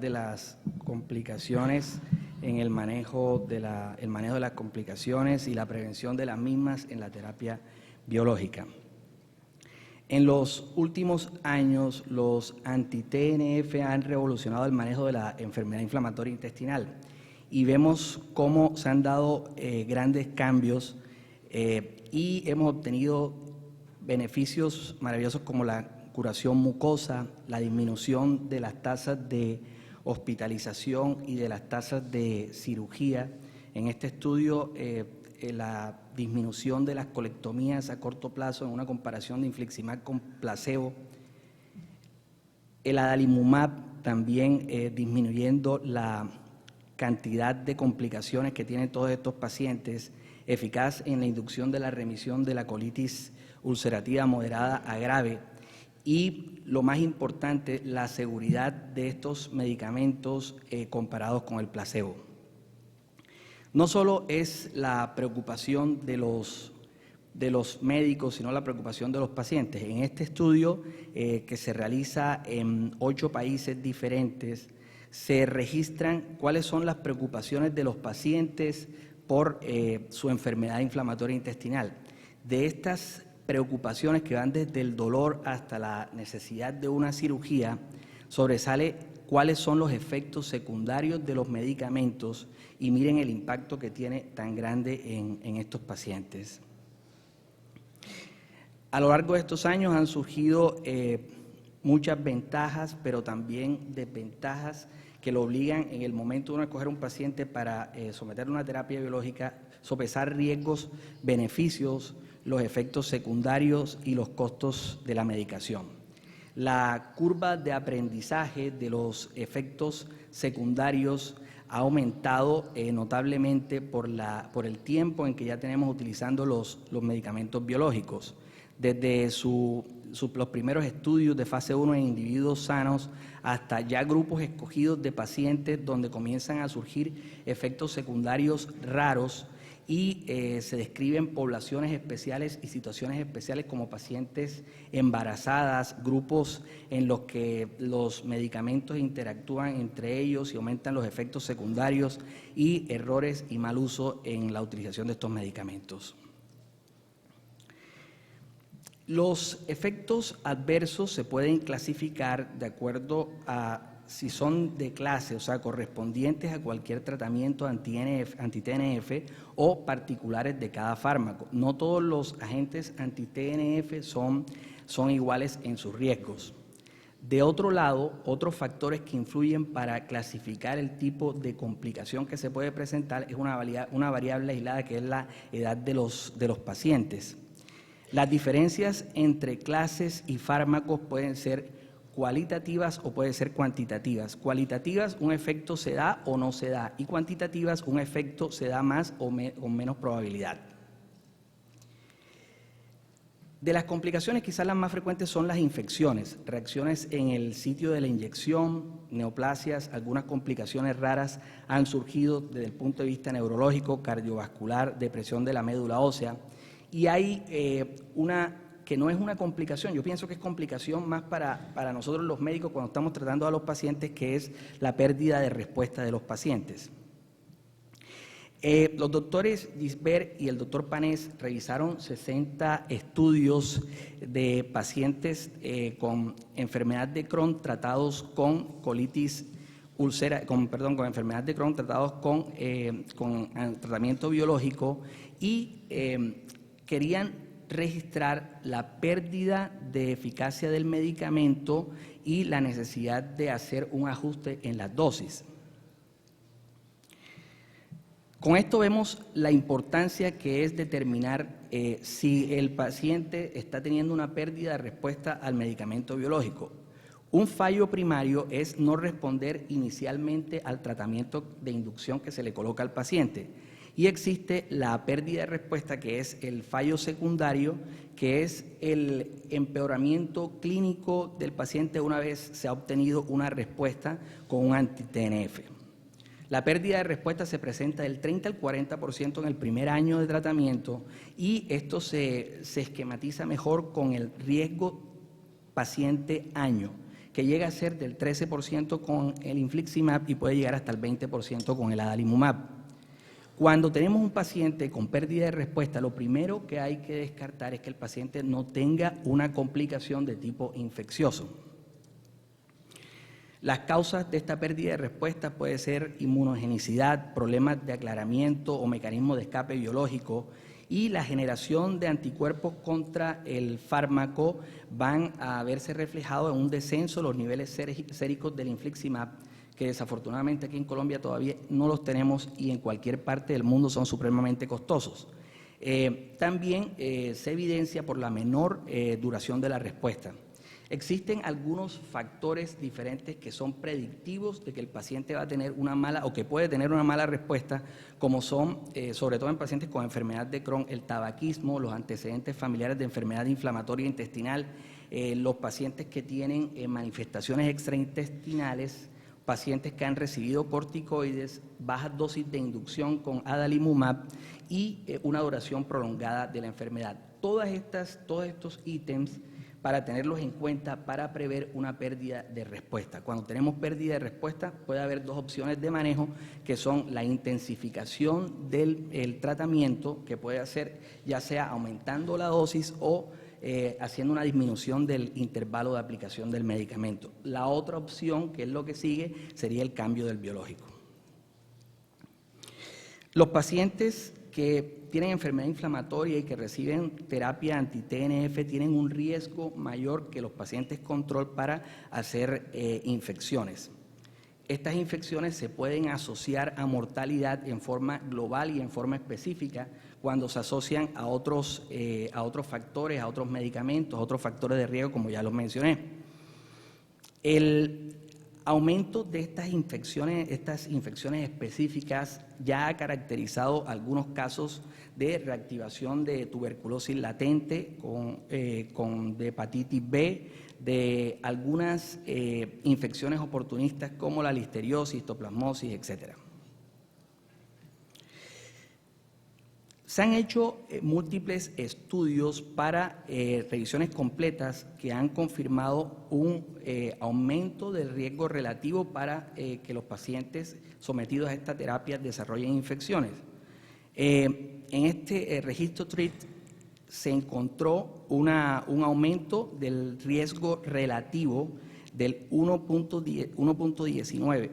de las complicaciones en el manejo de las complicaciones y la prevención de las mismas en la terapia biológica. En los últimos años, los anti-TNF han revolucionado el manejo de la enfermedad inflamatoria intestinal y vemos cómo se han dado grandes cambios y hemos obtenido beneficios maravillosos como la curación mucosa, la disminución de las tasas de hospitalización y de las tasas de cirugía. En este estudio, la disminución de las colectomías a corto plazo en una comparación de infliximab con placebo. El adalimumab también disminuyendo la cantidad de complicaciones que tienen todos estos pacientes, eficaz en la inducción de la remisión de la colitis ulcerativa moderada a grave y, lo más importante, la seguridad de estos medicamentos comparados con el placebo. No solo es la preocupación de los médicos, sino la preocupación de los pacientes. En este estudio que se realiza en 8 países diferentes, se registran cuáles son las preocupaciones de los pacientes por su enfermedad inflamatoria intestinal. De estas preocupaciones que van desde el dolor hasta la necesidad de una cirugía, sobresale cuáles son los efectos secundarios de los medicamentos y miren el impacto que tiene tan grande en estos pacientes. A lo largo de estos años han surgido muchas ventajas, pero también desventajas que lo obligan en el momento de uno escoger un paciente para someterlo a una terapia biológica, sopesar riesgos, beneficios, los efectos secundarios y los costos de la medicación. La curva de aprendizaje de los efectos secundarios ha aumentado notablemente por el tiempo en que ya tenemos utilizando los medicamentos biológicos. Desde los primeros estudios de fase 1 en individuos sanos hasta ya grupos escogidos de pacientes donde comienzan a surgir efectos secundarios raros y se describen poblaciones especiales y situaciones especiales como pacientes embarazadas, grupos en los que los medicamentos interactúan entre ellos y aumentan los efectos secundarios y errores y mal uso en la utilización de estos medicamentos. Los efectos adversos se pueden clasificar de acuerdo a si son de clase, o sea, correspondientes a cualquier tratamiento anti-TNF o particulares de cada fármaco. No todos los agentes anti-TNF son iguales en sus riesgos. De otro lado, otros factores que influyen para clasificar el tipo de complicación que se puede presentar es una variable aislada que es la edad de los pacientes. Las diferencias entre clases y fármacos pueden ser cualitativas o pueden ser cuantitativas. Cualitativas, un efecto se da o no se da, y cuantitativas, un efecto se da más o con menos probabilidad. De las complicaciones, quizás las más frecuentes son las infecciones, reacciones en el sitio de la inyección, neoplasias, algunas complicaciones raras han surgido desde el punto de vista neurológico, cardiovascular, depresión de la médula ósea, y hay una que no es una complicación, yo pienso que es complicación más para nosotros los médicos cuando estamos tratando a los pacientes, que es la pérdida de respuesta de los pacientes. Los doctores Gisbert y el doctor Panés revisaron 60 estudios de pacientes con enfermedad de Crohn tratados con colitis con enfermedad de Crohn tratados con tratamiento biológico y querían registrar la pérdida de eficacia del medicamento y la necesidad de hacer un ajuste en las dosis. Con esto vemos la importancia que es determinar si el paciente está teniendo una pérdida de respuesta al medicamento biológico. Un fallo primario es no responder inicialmente al tratamiento de inducción que se le coloca al paciente. Y existe la pérdida de respuesta, que es el fallo secundario, que es el empeoramiento clínico del paciente una vez se ha obtenido una respuesta con un anti-TNF. La pérdida de respuesta se presenta del 30 al 40% en el primer año de tratamiento y esto se esquematiza mejor con el riesgo paciente año, que llega a ser del 13% con el infliximab y puede llegar hasta el 20% con el adalimumab. Cuando tenemos un paciente con pérdida de respuesta, lo primero que hay que descartar es que el paciente no tenga una complicación de tipo infeccioso. Las causas de esta pérdida de respuesta pueden ser inmunogenicidad, problemas de aclaramiento o mecanismos de escape biológico, y la generación de anticuerpos contra el fármaco van a verse reflejados en un descenso de los niveles séricos del infliximab, que desafortunadamente aquí en Colombia todavía no los tenemos y en cualquier parte del mundo son supremamente costosos. También se evidencia por la menor duración de la respuesta. Existen algunos factores diferentes que son predictivos de que el paciente va a tener una mala o que puede tener una mala respuesta, como son, sobre todo en pacientes con enfermedad de Crohn, el tabaquismo, los antecedentes familiares de enfermedad inflamatoria intestinal, los pacientes que tienen manifestaciones extraintestinales, pacientes que han recibido corticoides, bajas dosis de inducción con adalimumab y una duración prolongada de la enfermedad. Todos estos ítems para tenerlos en cuenta para prever una pérdida de respuesta. Cuando tenemos pérdida de respuesta puede haber dos opciones de manejo, que son la intensificación del tratamiento, que puede hacer ya sea aumentando la dosis o haciendo una disminución del intervalo de aplicación del medicamento. La otra opción, que es lo que sigue, sería el cambio del biológico. Los pacientes que tienen enfermedad inflamatoria y que reciben terapia anti-TNF tienen un riesgo mayor que los pacientes control para hacer infecciones. Estas infecciones se pueden asociar a mortalidad en forma global y en forma específica cuando se asocian a otros factores, a otros medicamentos, a otros factores de riesgo, como ya los mencioné. El aumento de estas infecciones específicas ya ha caracterizado algunos casos de reactivación de tuberculosis latente de hepatitis B, de algunas infecciones oportunistas como la listeriosis, histoplasmosis, etc. Se han hecho múltiples estudios para revisiones completas que han confirmado un aumento del riesgo relativo para que los pacientes sometidos a esta terapia desarrollen infecciones. En este registro TREAT se encontró un aumento del riesgo relativo del 1.19.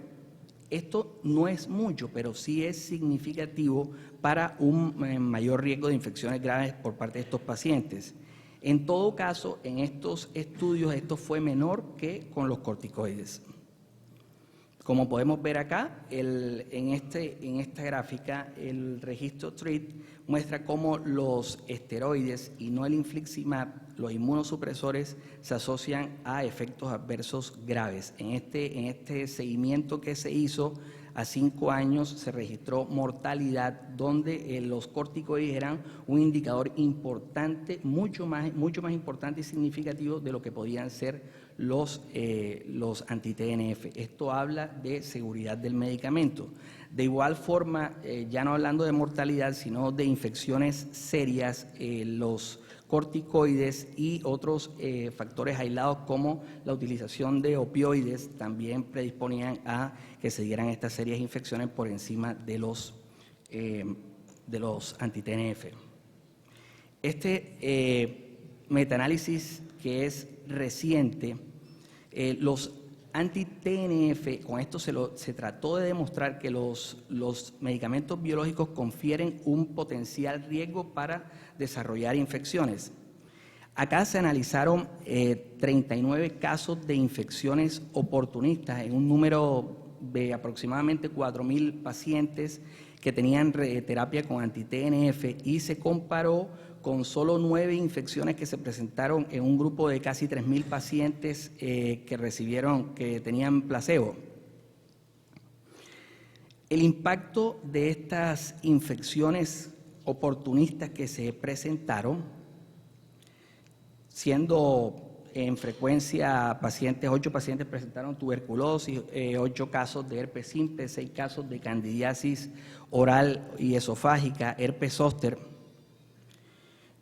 Esto no es mucho, pero sí es significativo para un mayor riesgo de infecciones graves por parte de estos pacientes. En todo caso, en estos estudios esto fue menor que con los corticoides. Como podemos ver acá, en esta gráfica, el registro TREAT muestra cómo los esteroides y no el infliximab, los inmunosupresores, se asocian a efectos adversos graves. En este seguimiento que se hizo a 5 años se registró mortalidad donde los corticoides eran un indicador importante, mucho más importante y significativo de lo que podían ser los anti-TNF. Esto habla de seguridad del medicamento. De igual forma, ya no hablando de mortalidad, sino de infecciones serias, los corticoides y otros factores aislados como la utilización de opioides también predisponían a que se dieran estas serias infecciones por encima de los anti-TNF. Metaanálisis que es reciente, los anti-TNF, con esto se trató de demostrar que los medicamentos biológicos confieren un potencial riesgo para desarrollar infecciones. Acá se analizaron 39 casos de infecciones oportunistas en un número de aproximadamente 4.000 pacientes que tenían terapia con anti-TNF y se comparó con solo 9 infecciones que se presentaron en un grupo de casi 3.000 pacientes que tenían placebo. El impacto de estas infecciones oportunistas que se presentaron, siendo en frecuencia 8 pacientes presentaron tuberculosis, 8 casos de herpes simple, 6 casos de candidiasis oral y esofágica, herpes zóster.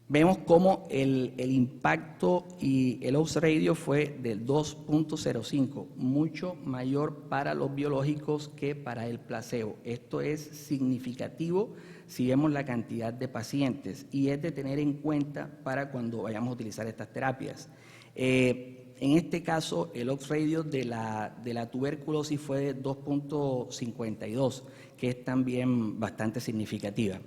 vemos cómo el impacto y el odds ratio fue del 2.05, mucho mayor para los biológicos que para el placebo. Esto es significativo si vemos la cantidad de pacientes y es de tener en cuenta para cuando vayamos a utilizar estas terapias. En este caso, el odds ratio de la tuberculosis fue de 2.52, que es también bastante significativa.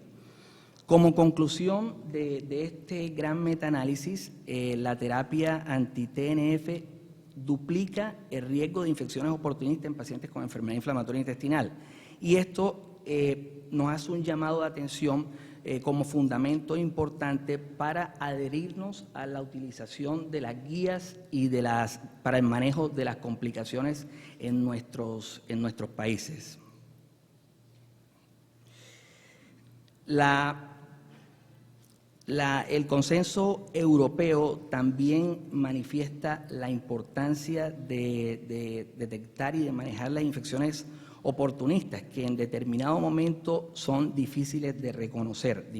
Como conclusión de este gran metaanálisis, la terapia anti-TNF duplica el riesgo de infecciones oportunistas en pacientes con enfermedad inflamatoria intestinal. Y esto nos hace un llamado de atención como fundamento importante para adherirnos a la utilización de las guías y para el manejo de las complicaciones en nuestros países. El consenso europeo también manifiesta la importancia de detectar y de manejar las infecciones oportunistas, que en determinado momento son difíciles de reconocer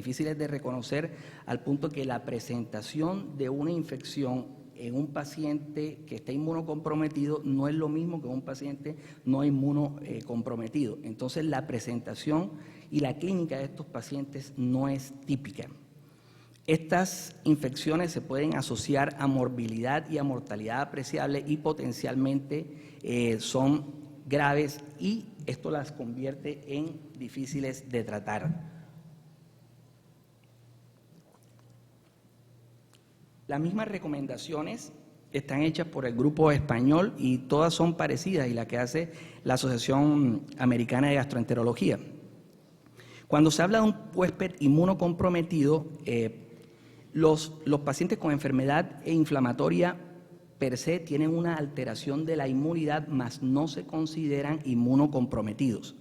al punto que la presentación de una infección en un paciente que está inmunocomprometido no es lo mismo que un paciente no inmunocomprometido. Entonces, la presentación y la clínica de estos pacientes no es típica. Estas infecciones se pueden asociar a morbilidad y a mortalidad apreciable y potencialmente son graves, y esto las convierte en difíciles de tratar. Las mismas recomendaciones están hechas por el grupo español y todas son parecidas, y la que hace la Asociación Americana de Gastroenterología. Cuando se habla de un huésped inmunocomprometido, los pacientes con enfermedad inflamatoria per se tienen una alteración de la inmunidad, mas no se consideran inmunocomprometidos.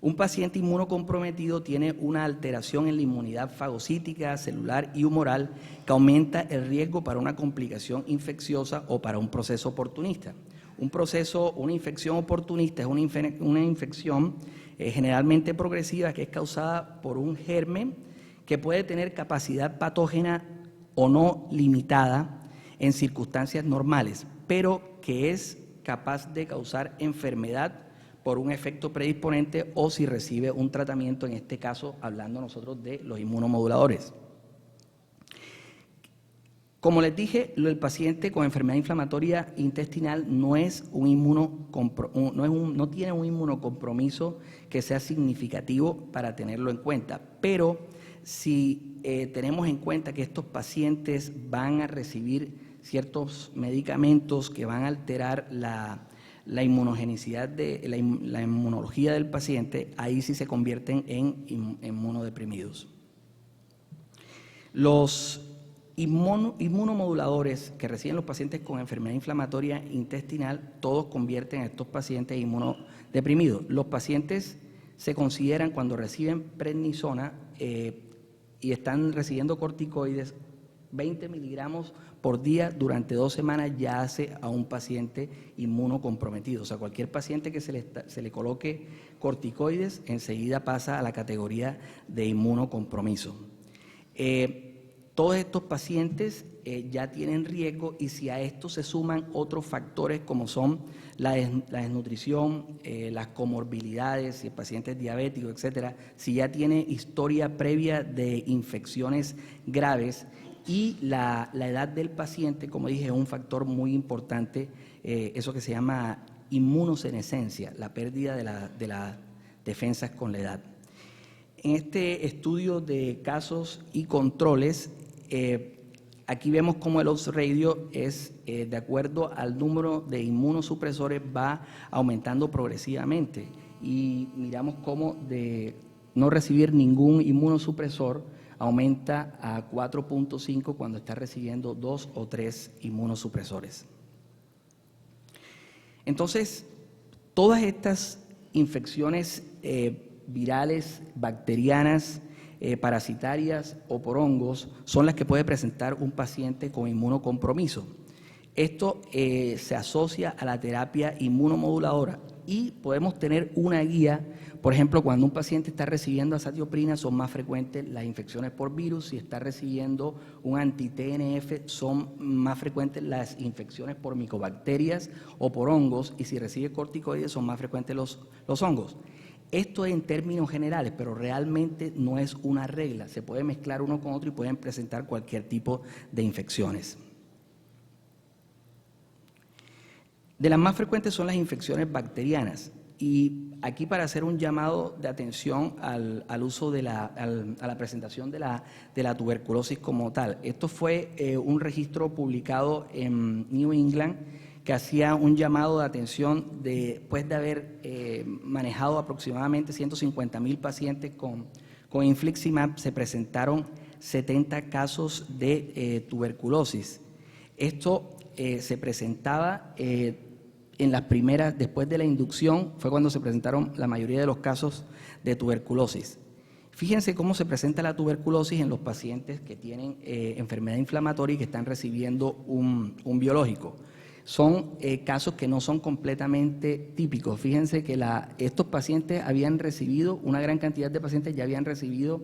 Un paciente inmunocomprometido tiene una alteración en la inmunidad fagocítica, celular y humoral que aumenta el riesgo para una complicación infecciosa o para un proceso oportunista. Una infección oportunista es una infección generalmente progresiva que es causada por un germen que puede tener capacidad patógena o no limitada en circunstancias normales, pero que es capaz de causar enfermedad por un efecto predisponente o si recibe un tratamiento, en este caso hablando nosotros de los inmunomoduladores. Como les dije, el paciente con enfermedad inflamatoria intestinal no tiene un inmunocompromiso que sea significativo para tenerlo en cuenta, pero si tenemos en cuenta que estos pacientes van a recibir ciertos medicamentos que van a alterar la inmunogenicidad la inmunología del paciente, ahí sí se convierten en inmunodeprimidos. Los inmunomoduladores que reciben los pacientes con enfermedad inflamatoria intestinal, todos convierten a estos pacientes en inmunodeprimidos. Los pacientes se consideran, cuando reciben prednisona y están recibiendo corticoides, 20 miligramos por día durante 2 semanas ya hace a un paciente inmunocomprometido. O sea, cualquier paciente que se le coloque corticoides enseguida pasa a la categoría de inmunocompromiso. Todos estos pacientes ya tienen riesgo, y si a esto se suman otros factores como son la desnutrición, las comorbilidades, si el paciente es diabético, etcétera, si ya tiene historia previa de infecciones graves, y la edad del paciente, como dije, es un factor muy importante, eso que se llama inmunosenescencia, la pérdida de las defensas con la edad. En este estudio de casos y controles, aquí vemos cómo el odds ratio es, de acuerdo al número de inmunosupresores, va aumentando progresivamente, y miramos cómo de no recibir ningún inmunosupresor aumenta a 4.5 cuando está recibiendo 2 o 3 inmunosupresores. Entonces, todas estas infecciones virales, bacterianas, parasitarias o por hongos son las que puede presentar un paciente con inmunocompromiso. Esto se asocia a la terapia inmunomoduladora, y podemos tener una guía. Por ejemplo, cuando un paciente está recibiendo azatioprina, son más frecuentes las infecciones por virus. Si está recibiendo un anti-TNF, son más frecuentes las infecciones por micobacterias o por hongos. Y si recibe corticoides, son más frecuentes los hongos. Esto en términos generales, pero realmente no es una regla. Se puede mezclar uno con otro y pueden presentar cualquier tipo de infecciones. De las más frecuentes son las infecciones bacterianas. Y aquí, para hacer un llamado de atención al uso a la presentación de la tuberculosis como tal. Esto fue un registro publicado en New England que hacía un llamado de atención después de haber manejado aproximadamente 150,000 pacientes con infliximab. Se presentaron 70 casos de tuberculosis. Esto se presentaba en las primeras, después de la inducción, fue cuando se presentaron la mayoría de los casos de tuberculosis. Fíjense cómo se presenta la tuberculosis en los pacientes que tienen enfermedad inflamatoria y que están recibiendo un biológico. Son casos que no son completamente típicos. Fíjense que estos pacientes habían recibido, una gran cantidad de pacientes ya habían recibido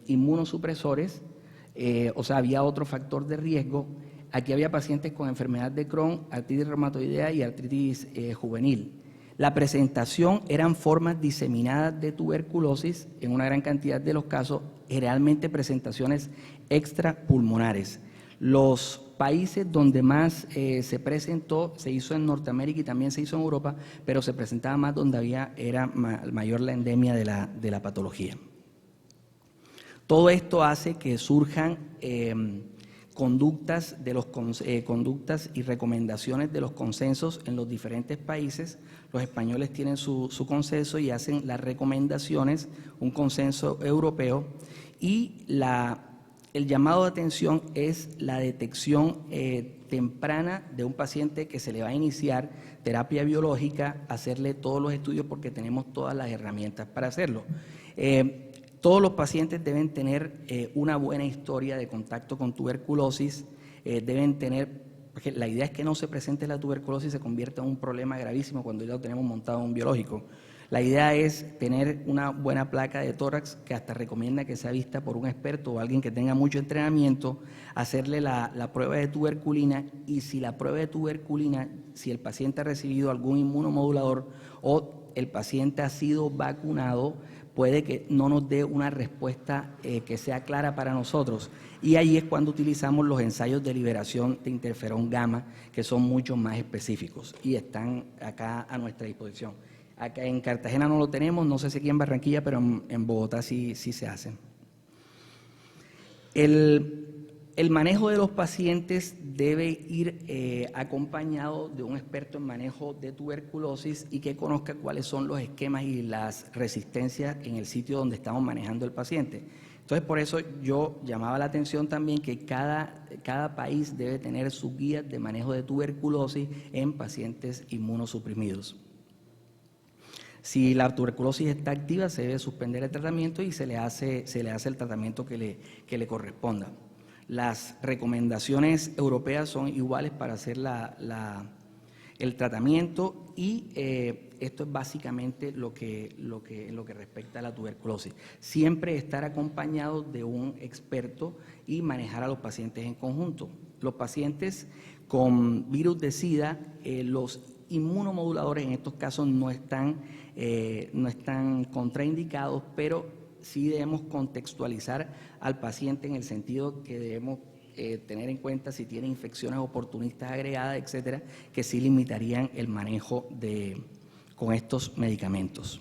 inmunosupresores, o sea, había otro factor de riesgo. Aquí había pacientes con enfermedad de Crohn, artritis reumatoidea y artritis juvenil. La presentación eran formas diseminadas de tuberculosis en una gran cantidad de los casos, generalmente presentaciones extrapulmonares. Los países donde más se presentó, se hizo en Norteamérica y también se hizo en Europa, pero se presentaba más donde era mayor la endemia de la patología. Todo esto hace que surjan conductas y recomendaciones de los consensos en los diferentes países. Los españoles tienen su consenso y hacen las recomendaciones, un consenso europeo, y el llamado de atención es la detección temprana de un paciente que se le va a iniciar terapia biológica, hacerle todos los estudios porque tenemos todas las herramientas para hacerlo. Todos los pacientes deben tener una buena historia de contacto con tuberculosis, porque la idea es que no se presente la tuberculosis y se convierta en un problema gravísimo cuando ya lo tenemos montado en un biológico. La idea es tener una buena placa de tórax que hasta recomienda que sea vista por un experto o alguien que tenga mucho entrenamiento, hacerle la prueba de tuberculina, y si la prueba de tuberculina, si el paciente ha recibido algún inmunomodulador o el paciente ha sido vacunado, puede que no nos dé una respuesta que sea clara para nosotros. Y ahí es cuando utilizamos los ensayos de liberación de interferón gamma, que son mucho más específicos y están acá a nuestra disposición. Acá en Cartagena no lo tenemos, no sé si aquí en Barranquilla, pero en Bogotá sí se hacen. El manejo de los pacientes debe ir acompañado de un experto en manejo de tuberculosis y que conozca cuáles son los esquemas y las resistencias en el sitio donde estamos manejando el paciente. Entonces, por eso yo llamaba la atención también que cada país debe tener sus guías de manejo de tuberculosis en pacientes inmunosuprimidos. Si la tuberculosis está activa, se debe suspender el tratamiento y se le hace el tratamiento que le corresponda. Las recomendaciones europeas son iguales para hacer el tratamiento y esto es básicamente lo que respecta a la tuberculosis. Siempre estar acompañado de un experto y manejar a los pacientes en conjunto. Los pacientes con virus de SIDA, los inmunomoduladores en estos casos no están contraindicados, pero sí debemos contextualizar al paciente en el sentido que debemos tener en cuenta si tiene infecciones oportunistas agregadas, etcétera, que sí limitarían el manejo con estos medicamentos.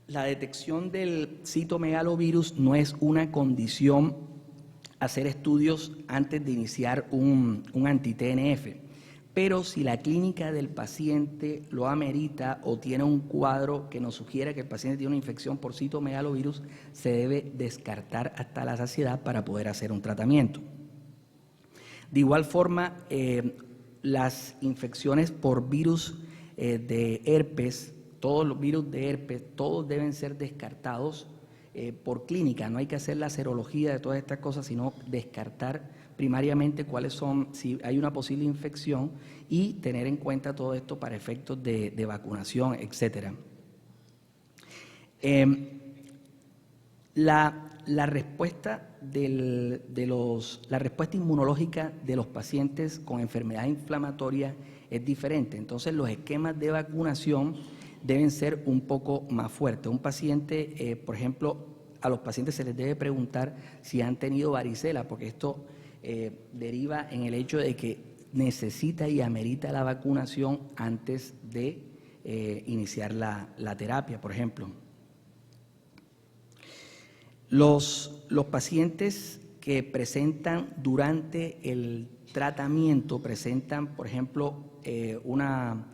La detección del citomegalovirus no es una condición hacer estudios antes de iniciar un anti-TNF, pero si la clínica del paciente lo amerita o tiene un cuadro que nos sugiera que el paciente tiene una infección por citomegalovirus, se debe descartar hasta la saciedad para poder hacer un tratamiento. De igual forma, las infecciones por virus de herpes, todos los virus de herpes, todos deben ser descartados por clínica. No hay que hacer la serología de todas estas cosas, sino descartar primariamente cuáles son, si hay una posible infección y tener en cuenta todo esto para efectos de vacunación, etcétera. La respuesta la respuesta inmunológica de los pacientes con enfermedad inflamatoria es diferente. Entonces, los esquemas de vacunación deben ser un poco más fuertes. Un paciente, por ejemplo, a los pacientes se les debe preguntar si han tenido varicela, porque esto deriva en el hecho de que necesita y amerita la vacunación antes de iniciar la terapia, por ejemplo. Los pacientes que presentan durante el tratamiento, presentan, por ejemplo, una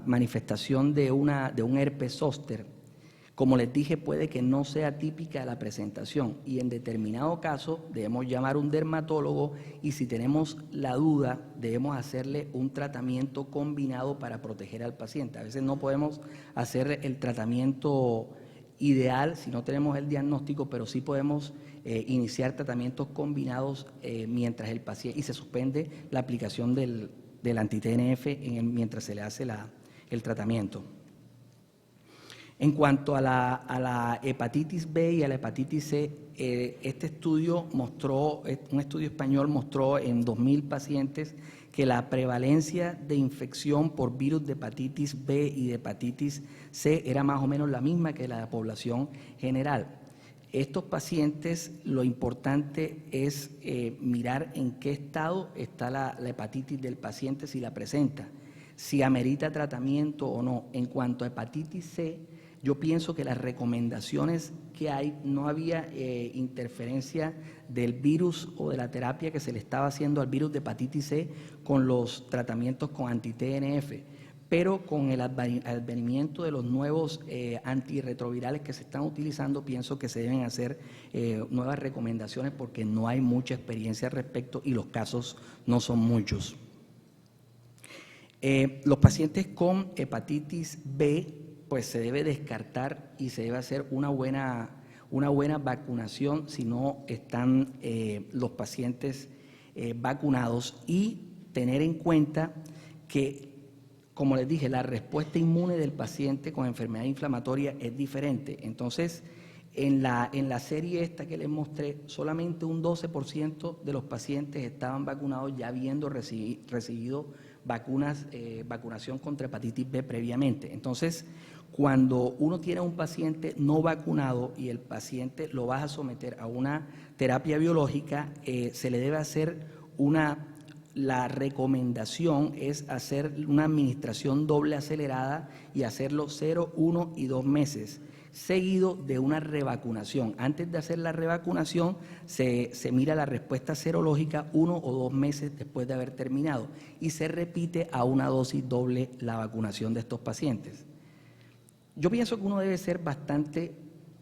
manifestación de un herpes zóster. Como les dije, puede que no sea típica de la presentación y en determinado caso debemos llamar a un dermatólogo y si tenemos la duda debemos hacerle un tratamiento combinado para proteger al paciente. A veces no podemos hacer el tratamiento ideal si no tenemos el diagnóstico, pero sí podemos iniciar tratamientos combinados mientras el paciente y se suspende la aplicación del anti-TNF mientras se le hace el tratamiento. En cuanto a la hepatitis B y a la hepatitis C, este estudio un estudio español mostró en 2.000 pacientes que la prevalencia de infección por virus de hepatitis B y de hepatitis C era más o menos la misma que la de la población general. Estos pacientes, lo importante es mirar en qué estado está la hepatitis del paciente, si la presenta, si amerita tratamiento o no. En cuanto a hepatitis C, yo pienso que las recomendaciones que hay, no había interferencia del virus o de la terapia que se le estaba haciendo al virus de hepatitis C con los tratamientos con anti-TNF, pero con el advenimiento de los nuevos antirretrovirales que se están utilizando, pienso que se deben hacer nuevas recomendaciones porque no hay mucha experiencia al respecto y los casos no son muchos. Los pacientes con hepatitis B, pues se debe descartar y se debe hacer una buena vacunación si no están los pacientes vacunados y tener en cuenta que, como les dije, la respuesta inmune del paciente con enfermedad inflamatoria es diferente. Entonces, en la serie esta que les mostré, solamente un 12% de los pacientes estaban vacunados ya habiendo recibido vacunación contra hepatitis B previamente. Entonces, cuando uno tiene a un paciente no vacunado y el paciente lo va a someter a una terapia biológica, se le debe hacer la recomendación es hacer una administración doble acelerada y hacerlo 0, 1 y 2 meses, seguido de una revacunación. Antes de hacer la revacunación se mira la respuesta serológica 1 o 2 meses después de haber terminado y se repite a una dosis doble la vacunación de estos pacientes. Yo pienso que uno debe ser bastante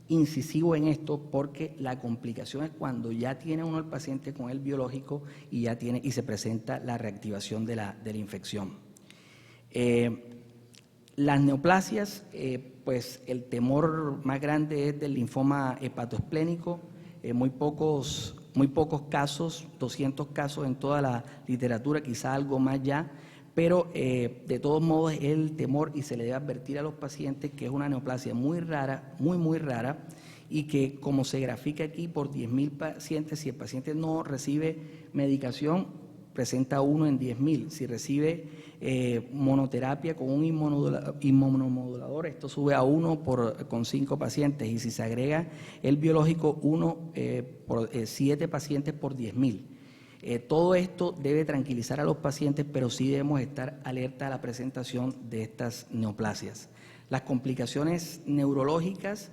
incisivo en esto porque la complicación es cuando ya tiene uno el paciente con el biológico y se presenta la reactivación de la infección. Las neoplasias, pues el temor más grande es del linfoma hepatoesplénico, muy pocos casos, 200 casos en toda la literatura, quizá algo más ya, pero de todos modos es el temor y se le debe advertir a los pacientes que es una neoplasia muy rara, muy rara, y que como se grafica aquí por 10.000 pacientes, si el paciente no recibe medicación, presenta 1 en 10.000. Si recibe monoterapia con un inmunomodulador, esto sube a 1 con 5 pacientes, y si se agrega el biológico, 1 por 7 pacientes por 10.000. Todo esto debe tranquilizar a los pacientes, pero sí debemos estar alerta a la presentación de estas neoplasias. Las complicaciones neurológicas,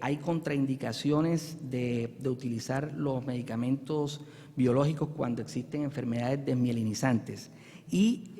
hay contraindicaciones de utilizar los medicamentos biológicos cuando existen enfermedades desmielinizantes. Y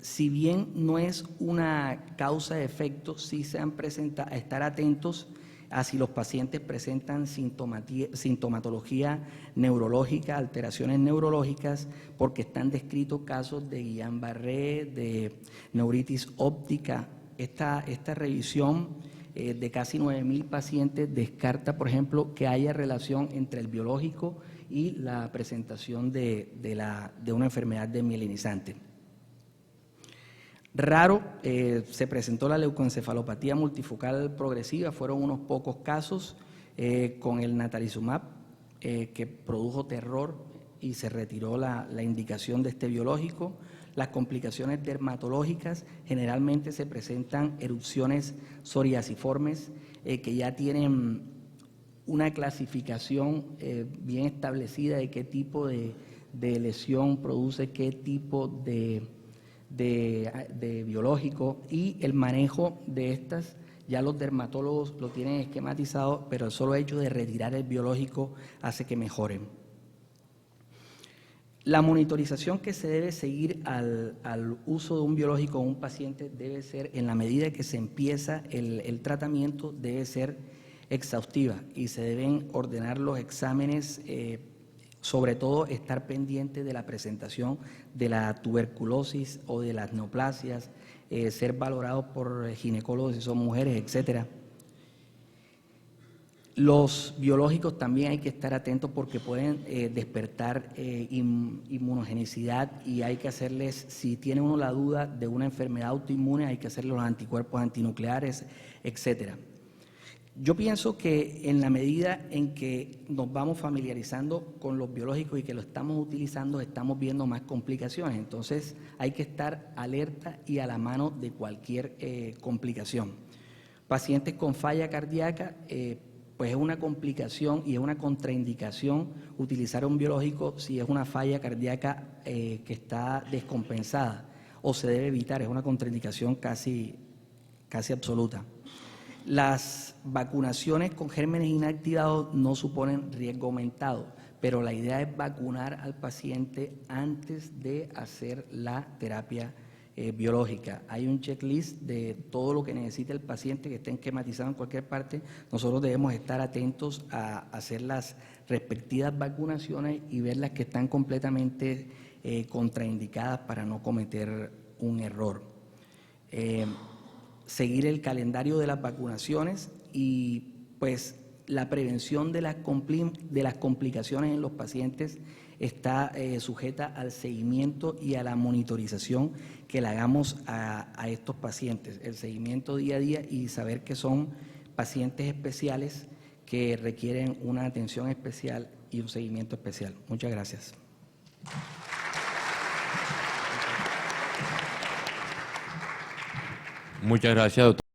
si bien no es una causa de efecto, sí se han presentado, a estar atentos a si los pacientes presentan sintomatología neurológica, alteraciones neurológicas, porque están descritos casos de Guillain-Barré, de neuritis óptica. Esta revisión de casi 9.000 pacientes descarta, por ejemplo, que haya relación entre el biológico y la presentación de una enfermedad desmielinizante. Raro, se presentó la leucoencefalopatía multifocal progresiva, fueron unos pocos casos con el natalizumab, que produjo terror y se retiró la indicación de este biológico. Las complicaciones dermatológicas generalmente se presentan erupciones psoriasiformes que ya tienen una clasificación bien establecida de qué tipo de lesión produce qué tipo de biológico, y el manejo de estas ya los dermatólogos lo tienen esquematizado, pero el solo hecho de retirar el biológico hace que mejoren. La monitorización que se debe seguir al uso de un biológico en un paciente debe ser, en la medida que se empieza el tratamiento, debe ser exhaustiva y se deben ordenar los exámenes, sobre todo estar pendiente de la presentación de la tuberculosis o de las neoplasias, ser valorados por ginecólogos si son mujeres, etcétera. Los biológicos también hay que estar atentos porque pueden despertar inmunogenicidad, y hay que hacerles, si tiene uno la duda de una enfermedad autoinmune, hay que hacerle los anticuerpos antinucleares, etcétera. Yo pienso que en la medida en que nos vamos familiarizando con los biológicos y que lo estamos utilizando, estamos viendo más complicaciones. Entonces hay que estar alerta y a la mano de cualquier complicación. Pacientes con falla cardíaca, pues es una complicación y es una contraindicación utilizar un biológico si es una falla cardíaca que está descompensada o se debe evitar, es una contraindicación casi absoluta. Las vacunaciones con gérmenes inactivados no suponen riesgo aumentado, pero la idea es vacunar al paciente antes de hacer la terapia biológica. Hay un checklist de todo lo que necesita el paciente que esté esquematizado en cualquier parte. Nosotros debemos estar atentos a hacer las respectivas vacunaciones y ver las que están completamente contraindicadas para no cometer un error. Seguir el calendario de las vacunaciones y pues la prevención de las complicaciones en los pacientes está sujeta al seguimiento y a la monitorización que le hagamos a estos pacientes, el seguimiento día a día y saber que son pacientes especiales que requieren una atención especial y un seguimiento especial. Muchas gracias. Muchas gracias, doctor.